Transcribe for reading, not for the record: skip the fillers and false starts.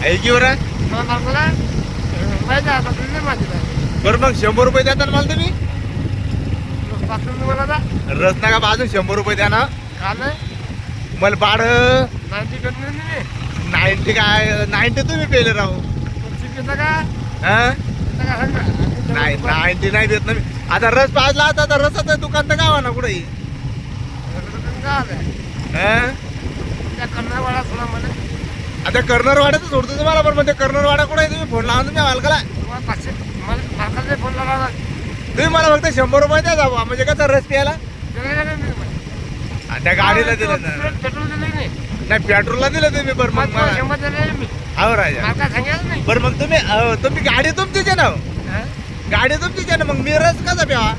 ऐकी बरं बरं मग 100 रुपये देता ना मला तुम्ही रस नका बाजून 100 रुपये द्या ना मला भाडं 90 काय 90 तुम्ही पेले राहू हा नाही 90 नाही देत ना मी आता रस पाजला आता रसाचं दुकान तर गावा ना कुठे आता कर्नरवाड्याचं सोडतो तुम्हाला पण म्हणजे कर्नरवाडा कुठे तुम्ही फोन लावा तुम्ही हलकाला तुम्ही मला फक्त 100 रुपये द्या जाऊ म्हणजे कसं रस प्यायला त्या गाडीला दिलं ना नाही पेट्रोलला दिलं तुम्ही बरं मग हो राजा बरं मग तुम्ही गाडी तुमचीच आहे ना गाडी तुमचीच आहे ना मग मी रस कसा प्यावा